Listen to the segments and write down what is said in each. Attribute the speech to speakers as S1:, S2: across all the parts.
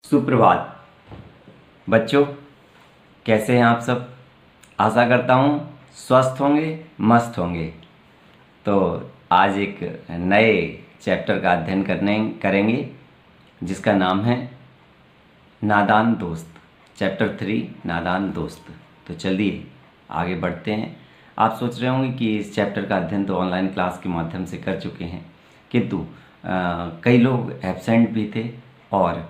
S1: सुप्रभात बच्चों, कैसे हैं आप सब। आशा करता हूँ स्वस्थ होंगे, मस्त होंगे। तो आज एक नए चैप्टर का अध्ययन करेंगे जिसका नाम है नादान दोस्त। चैप्टर 3 नादान दोस्त। तो चलिए आगे बढ़ते हैं। आप सोच रहे होंगे कि इस चैप्टर का अध्ययन तो ऑनलाइन क्लास के माध्यम से कर चुके हैं, किंतु कई लोग एब्सेंट भी थे और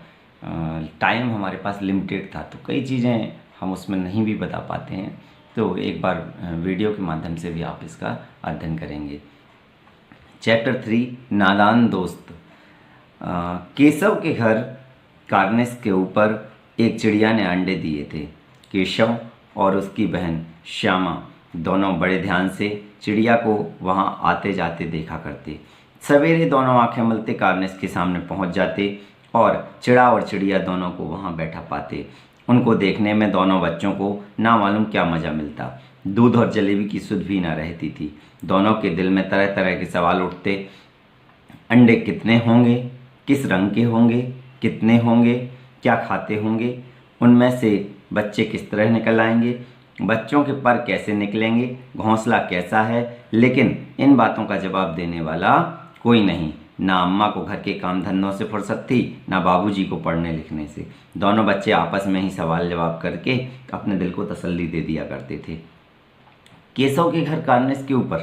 S1: टाइम हमारे पास लिमिटेड था, तो कई चीज़ें हम उसमें नहीं भी बता पाते हैं। तो एक बार वीडियो के माध्यम से भी आप इसका अध्ययन करेंगे। चैप्टर 3 नादान दोस्त। केशव के घर कार्निस के ऊपर एक चिड़िया ने अंडे दिए थे। केशव और उसकी बहन श्यामा दोनों बड़े ध्यान से चिड़िया को वहां आते जाते देखा करते। सवेरे दोनों आंखें मलते कार्निस के सामने पहुंच जाते और चिड़ा और चिड़िया दोनों को वहां बैठा पाते। उनको देखने में दोनों बच्चों को ना मालूम क्या मज़ा मिलता। दूध और जलेबी की सुध भी ना रहती थी। दोनों के दिल में तरह तरह के सवाल उठते। अंडे कितने होंगे, किस रंग के होंगे, कितने होंगे, क्या खाते होंगे, उनमें से बच्चे किस तरह निकल आएंगे, बच्चों के पर कैसे निकलेंगे, घोंसला कैसा है। लेकिन इन बातों का जवाब देने वाला कोई नहीं। ना अम्मा को घर के काम धंधों से फुर्सत थी, ना बाबूजी को पढ़ने लिखने से। दोनों बच्चे आपस में ही सवाल जवाब करके अपने दिल को तसल्ली दे दिया करते थे। केशव के घर कार्निस के ऊपर,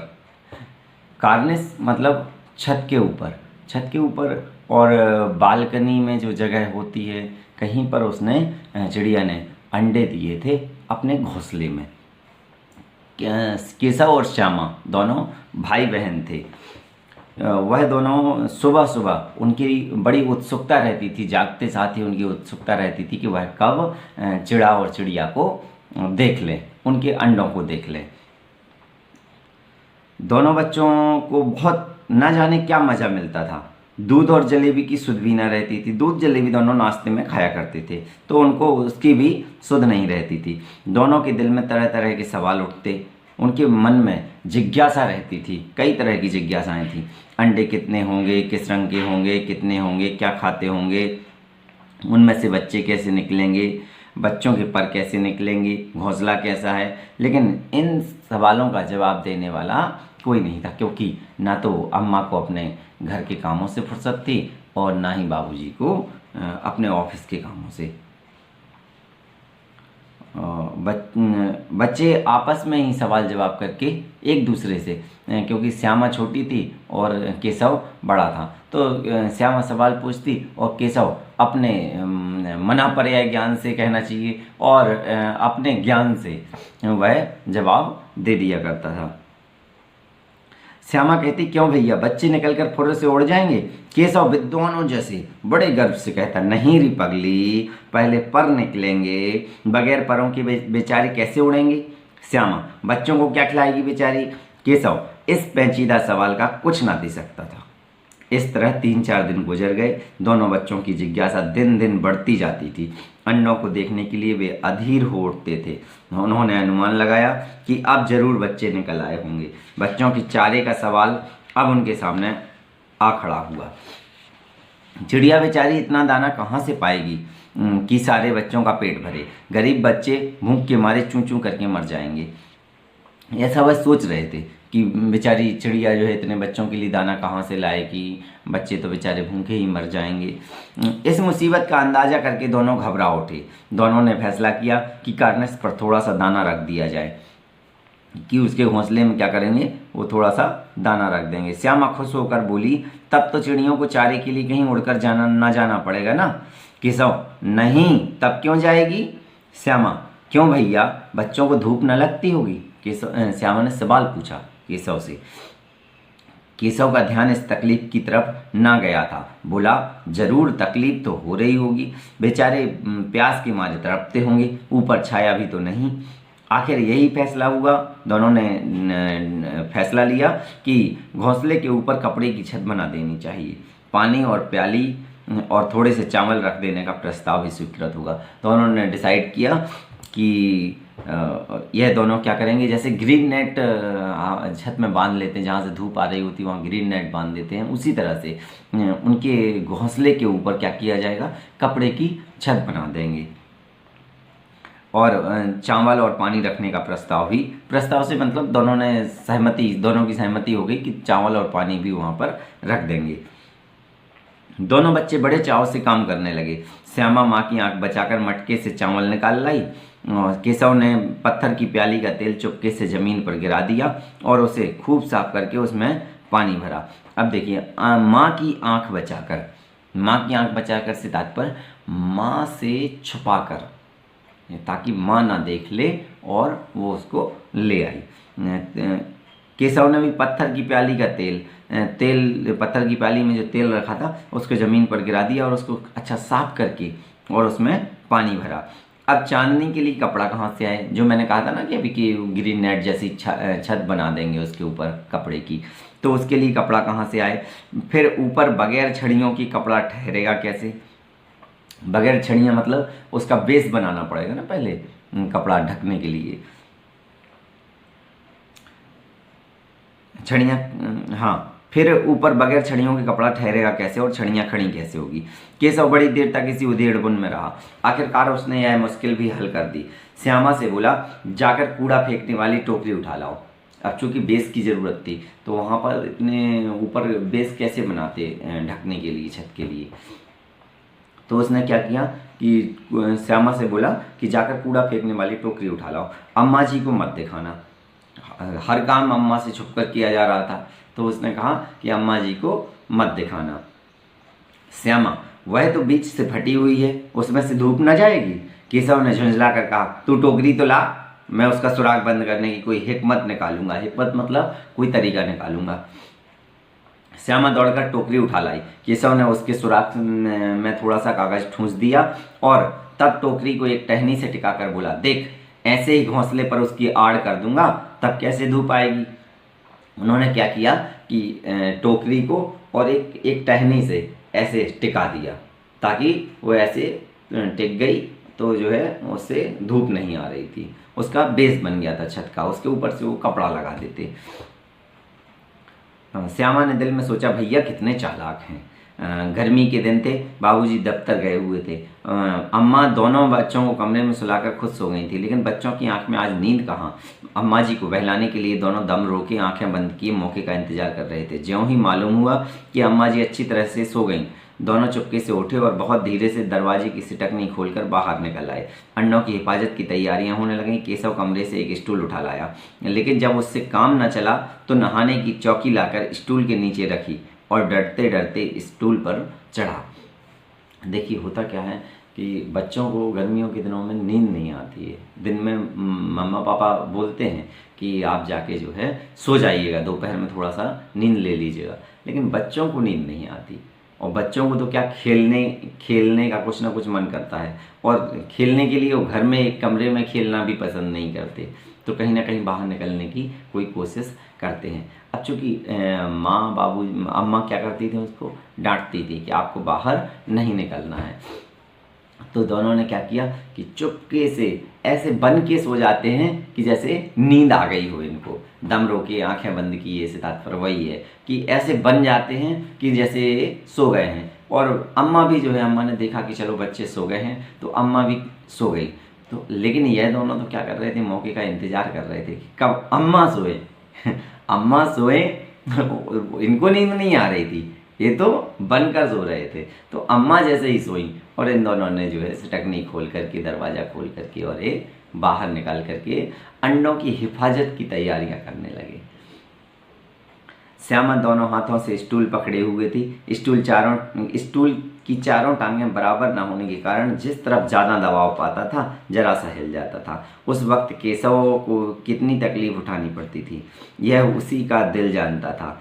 S1: कार्निस मतलब छत के ऊपर, छत के ऊपर और बालकनी में जो जगह होती है, कहीं पर उसने चिड़िया ने अंडे दिए थे अपने घोंसले में। केशव और श्यामा दोनों भाई बहन थे। वह दोनों सुबह सुबह उनकी बड़ी उत्सुकता रहती थी, जागते साथ ही उनकी उत्सुकता रहती थी कि वह कब चिड़ा और चिड़िया को देख लें, उनके अंडों को देख लें। दोनों बच्चों को बहुत न जाने क्या मज़ा मिलता था। दूध और जलेबी की सुध भी ना रहती थी। दूध जलेबी दोनों नाश्ते में खाया करते थे, तो उनको उसकी भी सुध नहीं रहती थी। दोनों के दिल में तरह तरह के सवाल उठते। उनके मन में जिज्ञासा रहती थी, कई तरह की जिज्ञासाएं थीं। अंडे कितने होंगे, किस रंग के होंगे, कितने होंगे, क्या खाते होंगे, उनमें से बच्चे कैसे निकलेंगे, बच्चों के पर कैसे निकलेंगे, घोंसला कैसा है। लेकिन इन सवालों का जवाब देने वाला कोई नहीं था, क्योंकि ना तो अम्मा को अपने घर के कामों से फुर्सत थी और ना ही बाबूजी को अपने ऑफिस के कामों से। बच्चे आपस में ही सवाल जवाब करके एक दूसरे से, क्योंकि श्यामा छोटी थी और केशव बड़ा था, तो श्यामा सवाल पूछती और केशव अपने मना पर्याय ज्ञान से कहना चाहिए और अपने ज्ञान से वह जवाब दे दिया करता था। श्यामा कहती, क्यों भैया, बच्चे निकलकर फुर्र से उड़ जाएंगे। केशव विद्वानों जैसे बड़े गर्व से कहता, नहीं री पगली, पहले पर निकलेंगे, बगैर परों के बेचारे कैसे उड़ेंगे। श्यामा, बच्चों को क्या खिलाएगी बेचारी। केशव इस पेचीदा सवाल का कुछ ना दे सकता था। इस तरह 3-4 दिन गुजर गए। दोनों बच्चों की जिज्ञासा दिन दिन बढ़ती जाती थी। अंडों को देखने के लिए वे अधीर हो उठते थे। उन्होंने अनुमान लगाया कि अब जरूर बच्चे निकल आए होंगे। बच्चों की चारे का सवाल अब उनके सामने आ खड़ा हुआ। चिड़िया बेचारी इतना दाना कहाँ से पाएगी कि सारे बच्चों का पेट भरे। गरीब बच्चे भूख के मारे चूं चूं करके मर जाएंगे। ऐसा वह सोच रहे थे कि बेचारी चिड़िया जो है इतने बच्चों के लिए दाना कहाँ से लाएगी, बच्चे तो बेचारे भूखे ही मर जाएंगे। इस मुसीबत का अंदाजा करके दोनों घबरा उठे। दोनों ने फैसला किया कि कार्निस पर थोड़ा सा दाना रख दिया जाए, कि उसके घोंसले में क्या करेंगे, वो थोड़ा सा दाना रख देंगे। श्यामा खुश होकर बोली, तब तो चिड़ियों को चारे के लिए कहीं उड़कर जाना पड़ेगा ना। केशव, नहीं, तब क्यों जाएगी। श्यामा, क्यों भैया, बच्चों को धूप न लगती होगी। श्यामा ने सवाल पूछा केशव से। केशव का ध्यान इस तकलीफ की तरफ ना गया था। बोला, जरूर तकलीफ तो हो रही होगी, बेचारे प्यास के मारे तड़पते होंगे, ऊपर छाया भी तो नहीं। आखिर यही फैसला हुआ। दोनों ने फैसला लिया कि घोंसले के ऊपर कपड़े की छत बना देनी चाहिए। पानी और प्याली और थोड़े से चावल रख देने का प्रस्ताव भी स्वीकृत होगा। दोनों ने डिसाइड किया कि यह दोनों क्या करेंगे, जैसे ग्रीन नेट छत में बांध लेते हैं, जहाँ से धूप आ रही होती है वहाँ ग्रीन नेट बांध देते हैं, उसी तरह से उनके घोंसले के ऊपर क्या किया जाएगा, कपड़े की छत बना देंगे। और चावल और पानी रखने का प्रस्ताव से मतलब दोनों की सहमति हो गई कि चावल और पानी भी वहाँ पर रख देंगे। दोनों बच्चे बड़े चाव से काम करने लगे। श्यामा माँ की आंख बचाकर मटके से चावल निकाल लाई और केशव ने पत्थर की प्याली का तेल चुपके से जमीन पर गिरा दिया और उसे खूब साफ करके उसमें पानी भरा। अब देखिए, माँ की आंख बचाकर से तात्पर्य माँ से छुपाकर, ताकि माँ ना देख ले और वो उसको ले आई। केशव ने भी पत्थर की प्याली में जो तेल रखा था उसको ज़मीन पर गिरा दिया और उसको अच्छा साफ करके और उसमें पानी भरा। अब चांदनी के लिए कपड़ा कहाँ से आए, जो मैंने कहा था ना कि अभी कि ग्रीन नेट जैसी छत बना देंगे उसके ऊपर कपड़े की, तो उसके लिए कपड़ा कहाँ से आए। फिर ऊपर बगैर छड़ियों की कपड़ा ठहरेगा कैसे। बगैर छड़ियाँ मतलब उसका बेस बनाना पड़ेगा ना पहले कपड़ा ढकने के लिए। छड़ियाँ, हाँ, फिर ऊपर बगैर छड़ियों के कपड़ा ठहरेगा कैसे और छड़ियाँ खड़ी कैसे होगी। केशव बड़ी देर तक इसी उधेड़बुन में रहा। आखिरकार उसने यह मुश्किल भी हल कर दी। श्यामा से बोला, जाकर कूड़ा फेंकने वाली टोकरी उठा लाओ। अब चूंकि बेस की ज़रूरत थी तो वहाँ पर इतने ऊपर बेस कैसे बनाते ढकने के लिए, छत के लिए। तो उसने क्या किया कि श्यामा से बोला कि जाकर कूड़ा फेंकने वाली टोकरी उठा लाओ। अम्मा जी को मत दिखाना। हर काम अम्मा से छुपकर किया जा रहा था, तो उसने कहा कि अम्मा जी को मत दिखाना। श्यामा, वह तो बीच से फटी हुई है, उसमें से धूप न जाएगी। केशव ने झुंझला कर कहा, तू टोकरी तो ला, मैं उसका सुराग बंद करने की कोई हिकमत निकालूंगा। हिकमत मतलब कोई तरीका निकालूंगा। श्यामा दौड़कर टोकरी उठा लाई। केशव ने उसके सुराख में थोड़ा सा कागज ठूंस दिया और तब टोकरी को एक टहनी से टिकाकर बोला, देख, ऐसे ही घोंसले पर उसकी आड़ कर दूंगा, तब कैसे धूप आएगी। उन्होंने क्या किया कि टोकरी को और एक टहनी से ऐसे टिका दिया, ताकि वो ऐसे टिक गई तो जो है उससे धूप नहीं आ रही थी। उसका बेस बन गया था छत का, उसके ऊपर से वो कपड़ा लगा देते। श्यामा ने दिल में सोचा, भैया कितने चालाक हैं। गर्मी के दिन थे, बाबूजी दफ्तर गए हुए थे। अम्मा दोनों बच्चों को कमरे में सुलाकर खुद सो गई थी, लेकिन बच्चों की आंख में आज नींद कहाँ। अम्मा जी को बहलाने के लिए दोनों दम रोके आंखें बंद किए मौके का इंतजार कर रहे थे। ज्यों ही मालूम हुआ कि अम्मा जी अच्छी तरह से सो गईं, दोनों चुपके से उठे और बहुत धीरे से दरवाजे की सिटकनी खोलकर बाहर निकल आए। अंडों की हिफाजत की तैयारियां होने लगीं। केशव कमरे से एक स्टूल उठा लाया, लेकिन जब उससे काम न चला तो नहाने की चौकी लाकर स्टूल के नीचे रखी और डरते डरते स्टूल पर चढ़ा। देखिए, होता क्या है कि बच्चों को गर्मियों के दिनों में नींद नहीं आती है। दिन में मम्मा पापा बोलते हैं कि आप जाके जो है सो जाइएगा, दोपहर में थोड़ा सा नींद ले लीजिएगा, लेकिन बच्चों को नींद नहीं आती। और बच्चों को तो क्या, खेलने का कुछ ना कुछ मन करता है, और खेलने के लिए वो घर में एक कमरे में खेलना भी पसंद नहीं करते, तो कहीं ना कहीं बाहर निकलने की कोई कोशिश करते हैं। अब चूँकि अम्मा क्या करती थी, उसको डांटती थी कि आपको बाहर नहीं निकलना है। तो दोनों ने क्या किया कि चुपके से ऐसे बन के सो जाते हैं कि जैसे नींद आ गई हो इनको। दम रोके आंखें बंद किए से तात्पर्य वही है कि ऐसे बन जाते हैं कि जैसे सो गए हैं। और अम्मा भी जो है, अम्मा ने देखा कि चलो बच्चे सो गए हैं तो अम्मा भी सो गई। तो लेकिन यह दोनों तो क्या कर रहे थे, मौके का इंतजार कर रहे थे कि कब अम्मा सोए। अम्मा सोए, इनको नींद नहीं आ रही थी, ये तो बनकर सो रहे थे। तो अम्मा जैसे ही सोई और इन दोनों ने जो है सिटकनी खोल करके, दरवाज़ा खोल करके और ये बाहर निकाल करके अंडों की हिफाजत की तैयारियां करने लगे। श्यामा दोनों हाथों से स्टूल पकड़े हुए थी। स्टूल की चारों टांगें बराबर न होने के कारण जिस तरफ ज़्यादा दबाव पाता था जरा सा हिल जाता था। उस वक्त केशव को कितनी तकलीफ उठानी पड़ती थी, यह उसी का दिल जानता था।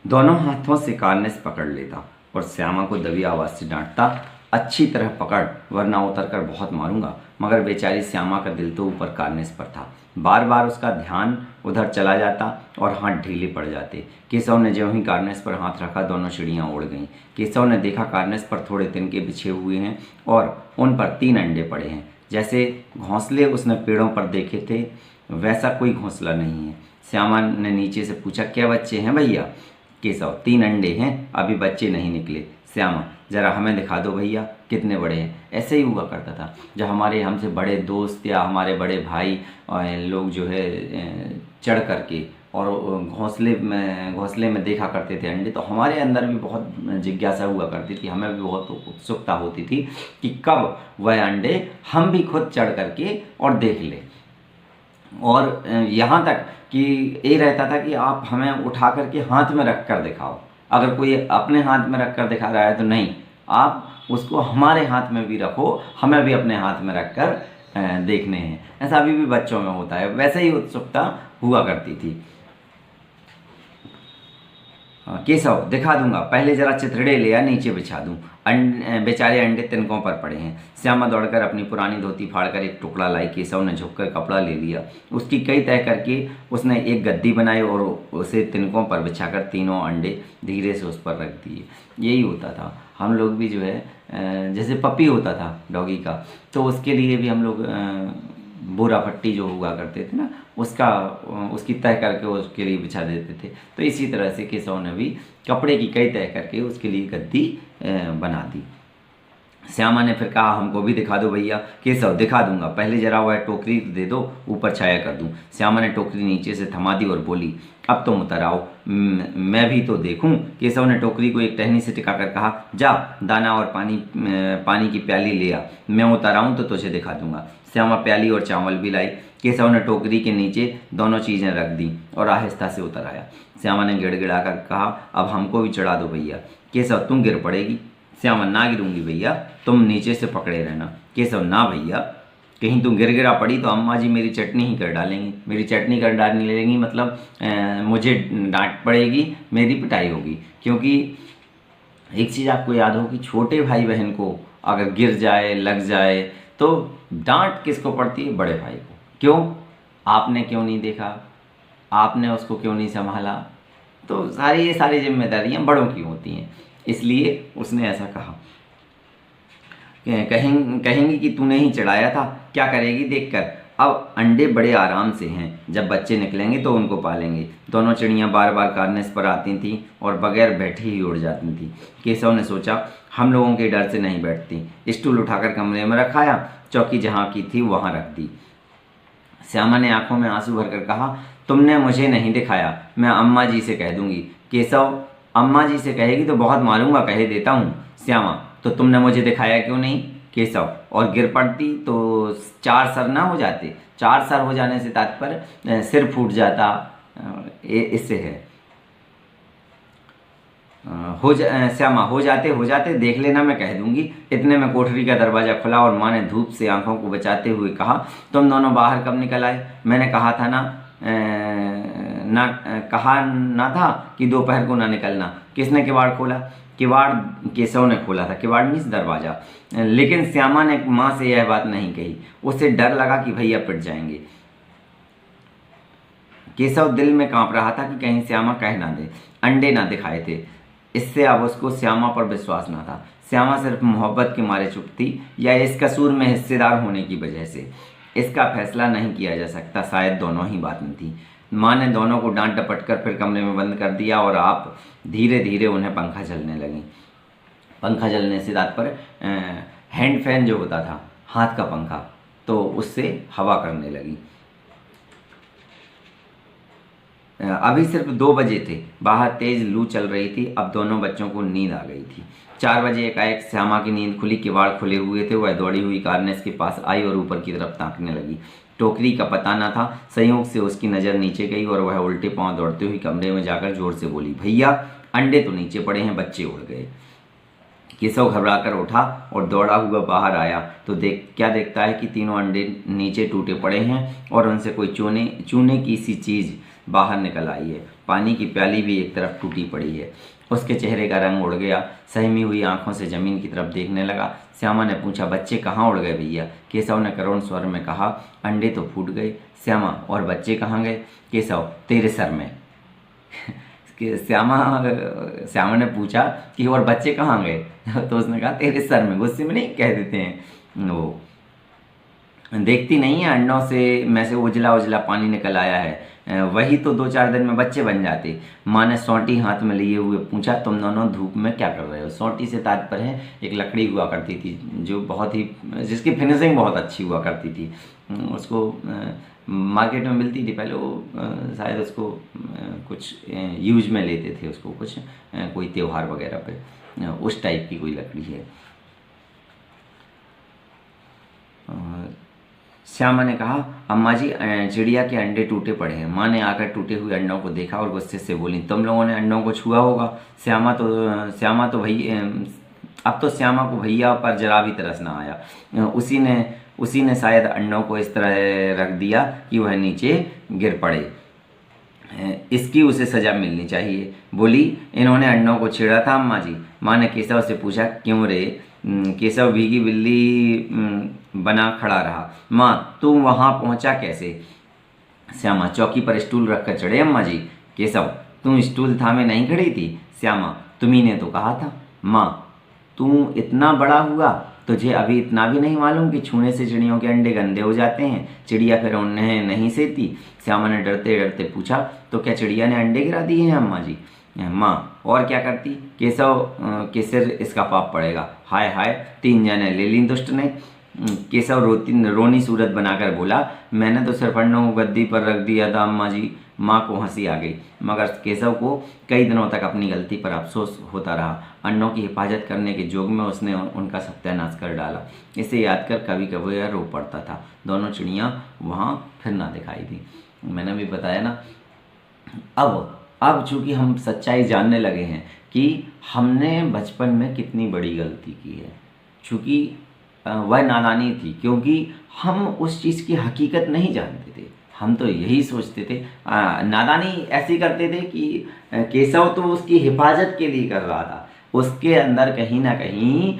S1: दोनों हाथों से कार्निस पकड़ लेता और श्यामा को दबी आवाज़ से डांटता, अच्छी तरह पकड़ वरना उतरकर बहुत मारूंगा। मगर बेचारी श्यामा का दिल तो ऊपर कार्निस पर था। बार बार उसका ध्यान उधर चला जाता और हाथ ढीले पड़ जाते। केशव ने ज्यों ही कार्निस पर हाथ रखा, दोनों चिड़ियाँ उड़ गईं। केशव ने देखा कार्निस पर थोड़े तिनके बिछे हुए हैं और उन पर 3 अंडे पड़े हैं। जैसे घोंसले उसने पेड़ों पर देखे थे वैसा कोई घोंसला नहीं है। श्यामा ने नीचे से पूछा, क्या बच्चे हैं भैया? केशव, 3 अंडे हैं, अभी बच्चे नहीं निकले। श्यामा, जरा हमें दिखा दो भैया कितने बड़े हैं। ऐसे ही हुआ करता था जब हमारे हमसे बड़े दोस्त या हमारे बड़े भाई लोग जो है चढ़ करके और घोंसले में देखा करते थे अंडे, तो हमारे अंदर भी बहुत जिज्ञासा हुआ करती थी, हमें भी बहुत उत्सुकता होती थी कि कब वह अंडे हम भी खुद चढ़ करके और देख लें। और यहाँ तक कि ये रहता था कि आप हमें उठा करके हाथ में रख कर दिखाओ। अगर कोई अपने हाथ में रख कर दिखा रहा है तो नहीं, आप उसको हमारे हाथ में भी रखो, हमें भी अपने हाथ में रख कर देखने हैं। ऐसा अभी भी बच्चों में होता है, वैसे ही उत्सुकता हुआ करती थी। केशव, दिखा दूंगा, पहले जरा चिथड़े ले आ, नीचे बिछा दूं। बेचारे अंडे तिनकों पर पड़े हैं। श्यामा दौड़कर अपनी पुरानी धोती फाड़कर एक टुकड़ा लाई। केशव ने झुककर कपड़ा ले लिया, उसकी कई तह करके उसने एक गद्दी बनाई और उसे तिनकों पर बिछाकर तीनों अंडे धीरे से उस पर रख दिए। यही होता था, हम लोग भी जो है जैसे पपी होता था डॉगी का, तो उसके लिए भी हम लोग बोरा फट्टी जो हुआ करते थे ना, उसकी तह करके उसके लिए बिछा देते थे। तो इसी तरह से केशव ने भी कपड़े की कई तह करके उसके लिए गद्दी बना दी। श्यामा ने फिर कहा, हमको भी दिखा दो भैया। केशव, दिखा दूंगा, पहले जरा वह टोकरी दे दो, ऊपर छाया कर दूं। श्यामा ने टोकरी नीचे से थमा दी और बोली, अब तुम उतर आओ, मैं भी तो देखूं। केशव ने टोकरी को एक टहनी से टिकाकर कहा, जा दाना और पानी की प्याली ले आ, मैं उतर आऊं तो तुझे दिखा दूंगा। श्यामा प्याली और चावल भी लाई। केशव ने टोकरी के नीचे दोनों चीज़ें रख दी और आहिस्ता से उतर आया। श्यामा ने गिड़गिड़ा कर कहा, अब हमको भी चढ़ा दो भैया। केशव, तुम गिर पड़ेगी। श्यामा, ना गिरूंगी भैया, तुम नीचे से पकड़े रहना। केशव, ना भैया, कहीं तुम गिरा पड़ी तो अम्मा जी मेरी चटनी ही कर डालेंगी। मेरी चटनी कर डालने लगेंगी मतलब मुझे डांट पड़ेगी, मेरी पिटाई होगी। क्योंकि एक चीज़ आपको याद हो कि छोटे भाई बहन को अगर गिर जाए, लग जाए, तो डांट किसको पड़ती है? बड़े भाई को। क्यों? आपने क्यों नहीं देखा, आपने उसको क्यों नहीं संभाला? तो ये सारी जिम्मेदारियां बड़ों की होती हैं, इसलिए उसने ऐसा कहा। कहेंगी कि तूने ही चढ़ाया था, क्या करेगी देखकर। अब अंडे बड़े आराम से हैं, जब बच्चे निकलेंगे तो उनको पालेंगे। दोनों चिड़ियाँ बार बार कार्निस पर आती थीं और बगैर बैठे ही उड़ जाती थीं। केशव ने सोचा, हम लोगों के डर से नहीं बैठती। स्टूल उठाकर कमरे में रखाया, चौकी जहाँ की थी वहाँ रख दी। श्यामा ने आंखों में आंसू भरकर कहा, तुमने मुझे नहीं दिखाया, मैं अम्मा जी से कह दूंगी। केशव, अम्मा जी से कहेगी तो बहुत मारूंगा, कहे देता हूँ। श्यामा, तो तुमने मुझे दिखाया क्यों नहीं? केशव, और गिर पड़ती तो 4 सर ना हो जाते। 4 सर हो जाने से तात्पर्य सिर फूट जाता, इससे है। श्यामा, हो जाते देख लेना, मैं कह दूंगी। इतने में कोठरी का दरवाज़ा खुला और माँ ने धूप से आंखों को बचाते हुए कहा, तुम दोनों बाहर कब निकल आए? मैंने कहा था कहा ना था कि दोपहर को ना निकलना। किसने किवाड़ खोला? किवाड़ केशव ने खोला था। किवाड़ मीन्स दरवाज़ा। लेकिन श्यामा ने माँ से यह बात नहीं कही, उसे डर लगा कि भैया पिट जाएंगे। केशव दिल में कांप रहा था कि कहीं श्यामा कह ना दे। अंडे ना दिखाए थे, इससे अब उसको श्यामा पर विश्वास ना था। श्यामा सिर्फ मोहब्बत के मारे चुप थी या इस कसूर में हिस्सेदार होने की वजह से, इसका फैसला नहीं किया जा सकता। शायद दोनों ही बात में थी। माँ ने दोनों को डांट डपट कर फिर कमरे में बंद कर दिया और आप धीरे धीरे उन्हें पंखा झलने लगी। पंखा झलने से तात्पर्य हैंड फैन जो होता था, हाथ का पंखा, तो उससे हवा करने लगी। अभी सिर्फ 2 बजे थे, बाहर तेज लू चल रही थी। अब दोनों बच्चों को नींद आ गई थी। 4 बजे एकाएक श्यामा की नींद खुली। किवाड़ खुले हुए थे। वह दौड़ी हुई कार्नेस के पास आई और ऊपर की तरफ ताकने लगी। टोकरी का पता न था। संयोग से उसकी नज़र नीचे गई और वह उल्टे पांव दौड़ते हुए कमरे में जाकर जोर से बोली, भैया, अंडे तो नीचे पड़े हैं, बच्चे उड़ गए। केशव घबराकर उठा और दौड़ा हुआ बाहर आया तो क्या देखता है कि तीनों अंडे नीचे टूटे पड़े हैं और उनसे कोई चूने की सी चीज़ बाहर निकल आई है। पानी की प्याली भी एक तरफ टूटी पड़ी है। उसके चेहरे का रंग उड़ गया। सहमी हुई आंखों से जमीन की तरफ देखने लगा। श्यामा ने पूछा, बच्चे कहाँ उड़ गए भैया? केशव ने करुण स्वर में कहा, अंडे तो फूट गए। श्यामा, और बच्चे कहाँ गए? केशव, तेरे सर में। श्यामा ने पूछा कि और बच्चे कहाँ गए? तो उसने कहा, तेरे सर में। गुस्से में नहीं कह देते हैं वो। देखती नहीं है अंडों से में से उजला उजला पानी निकल आया है, वही तो 2-4 दिन में बच्चे बन जाते। माँ ने सौंटी हाथ में लिए हुए पूछा, तुम दोनों धूप में क्या कर रहे हो? सौंटी से तात्पर्य है एक लकड़ी हुआ करती थी जो बहुत ही, जिसकी फिनिशिंग बहुत अच्छी हुआ करती थी। उसको मार्केट में मिलती थी पहले, वो शायद उसको कुछ यूज में लेते थे उसको, कुछ कोई त्योहार वगैरह पे, उस टाइप की कोई लकड़ी है। श्यामा ने कहा, अम्मा जी चिड़िया के अंडे टूटे पड़े हैं। माँ ने आकर टूटे हुए अंडों को देखा और गुस्से से बोली, तुम लोगों ने अंडों को छुआ होगा। श्यामा तो भैया, अब तो श्यामा को भैया पर जरा भी तरस ना आया। उसी ने शायद अंडों को इस तरह रख दिया कि वह नीचे गिर पड़े। इसकी उसे सज़ा मिलनी चाहिए। बोली, इन्होंने अंडों को छेड़ा था अम्मा जी। माँ ने केशव से पूछा, क्यों रे? केशव भीगी बिल्ली बना खड़ा रहा। माँ, तू वहाँ पहुँचा कैसे? श्यामा, चौकी पर स्टूल रखकर चढ़े अम्मा जी। केशव, तू स्टूल थामे नहीं खड़ी थी? श्यामा, तुम्ही ने तो कहा था। माँ, तू इतना बड़ा हुआ, तुझे अभी इतना भी नहीं मालूम कि छूने से चिड़ियों के अंडे गंदे हो जाते हैं? चिड़िया फिर उन्हें नहीं सेती? श्यामा ने डरते डरते पूछा, तो क्या चिड़िया ने अंडे गिरा दिए हैं अम्मा जी? माँ, और क्या करती? केशव के सिर इसका पाप पड़ेगा। हाय हाय, 3 जने ले ली दुष्ट ने। केशव रोनी सूरत बनाकर बोला, मैंने तो सिर्फ अंडों को गद्दी पर रख दिया था अम्मा जी। माँ को हंसी आ गई, मगर केशव को कई दिनों तक अपनी गलती पर अफसोस होता रहा। अंडों की हिफाजत करने के जोग में उसने उनका सत्यानाश कर डाला। इसे याद कर कभी कभी यह रो पड़ता था। दोनों चिड़ियाँ वहाँ फिर ना दिखाई दी। मैंने भी बताया ना, अब चूँकि हम सच्चाई जानने लगे हैं कि हमने बचपन में कितनी बड़ी गलती की है, चूँकि वह नादानी थी, क्योंकि हम उस चीज़ की हकीकत नहीं जानते थे। हम तो यही सोचते थे, नादानी ऐसी करते थे कि केशव तो उसकी हिफाजत के लिए कर रहा था, उसके अंदर कहीं ना कहीं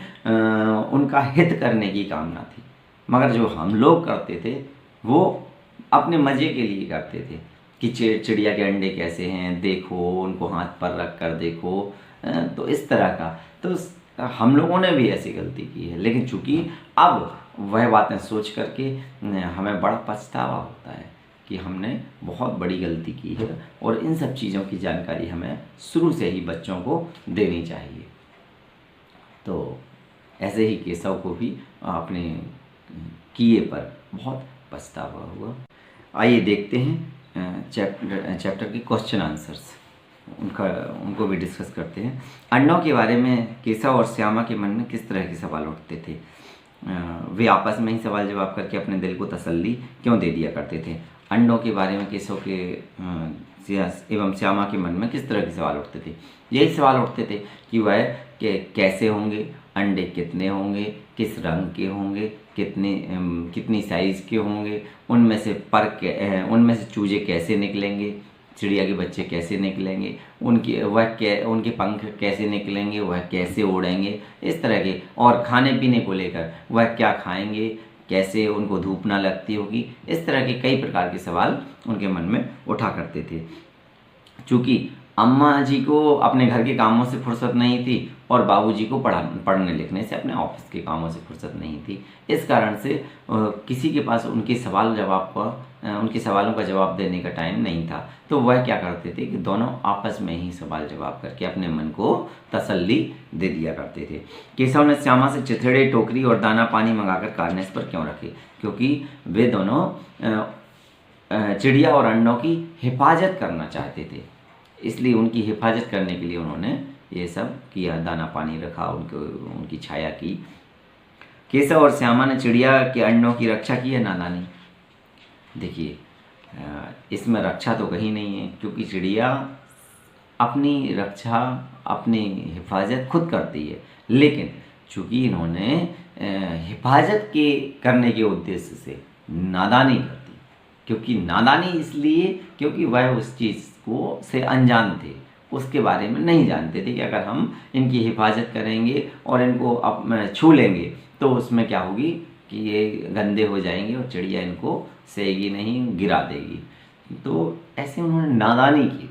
S1: उनका हित करने की कामना थी। मगर जो हम लोग करते थे वो अपने मज़े के लिए करते थे कि चिड़िया के अंडे कैसे हैं, देखो उनको हाथ पर रख कर देखो। तो इस तरह का तो हम लोगों ने भी ऐसी गलती की है। लेकिन चूंकि अब वह बातें सोच करके हमें बड़ा पछतावा होता है कि हमने बहुत बड़ी गलती की है, और इन सब चीज़ों की जानकारी हमें शुरू से ही बच्चों को देनी चाहिए। तो ऐसे ही केशव को भी अपने किए पर बहुत पछतावा हुआ। आइए देखते हैं चैप्टर के क्वेश्चन आंसर्स, उनको भी डिस्कस करते हैं। अंडों के बारे में केशव और श्यामा के मन में किस तरह के सवाल उठते थे? वे आपस में ही सवाल जवाब करके अपने दिल को तसल्ली क्यों दे दिया करते थे? अंडों के बारे में केशव के एवं श्यामा के मन में किस तरह के सवाल उठते थे? यही सवाल उठते थे कि वह कैसे होंगे, अंडे कितने होंगे, किस रंग के होंगे, कितनी साइज़ के होंगे, उनमें से चूजे कैसे निकलेंगे, चिड़िया के बच्चे कैसे निकलेंगे, उनके पंख कैसे निकलेंगे, वह कैसे उड़ेंगे, इस तरह के। और खाने पीने को लेकर वह क्या खाएंगे, कैसे उनको धूप ना लगती होगी, इस तरह के कई प्रकार के सवाल उनके मन में उठा करते थे। चूँकि अम्मा जी को अपने घर के कामों से फुर्सत नहीं थी और बाबूजी को पढ़ने लिखने से, अपने ऑफिस के कामों से फुर्सत नहीं थी, इस कारण से किसी के पास उनके सवालों का जवाब देने का टाइम नहीं था। तो वह क्या करते थे कि दोनों आपस में ही सवाल जवाब करके अपने मन को तसल्ली दे दिया करते थे। केशव ने श्यामा से चिथड़े, टोकरी और दाना पानी मंगाकर कार्नेस पर क्यों रखे? क्योंकि वे दोनों चिड़िया और अंडों की हिफाजत करना चाहते थे, इसलिए उनकी हिफाजत करने के लिए उन्होंने ये सब किया, दाना पानी रखा, उनकी छाया की। केशव और श्यामा ने चिड़िया के अंडों की रक्षा की है नादानी? देखिए, इसमें रक्षा तो कहीं नहीं है, क्योंकि चिड़िया अपनी रक्षा, अपनी हिफाजत खुद करती है। लेकिन चूँकि इन्होंने हिफाजत करने के उद्देश्य से नादानी कर दी, क्योंकि नादानी इसलिए क्योंकि वह उस चीज़ से अनजान थे, उसके बारे में नहीं जानते थे कि अगर हम इनकी हिफाजत करेंगे और इनको छू लेंगे तो उसमें क्या होगी कि ये गंदे हो जाएंगे और चिड़िया इनको सहेगी नहीं, गिरा देगी। तो ऐसे उन्होंने नादानी की थी।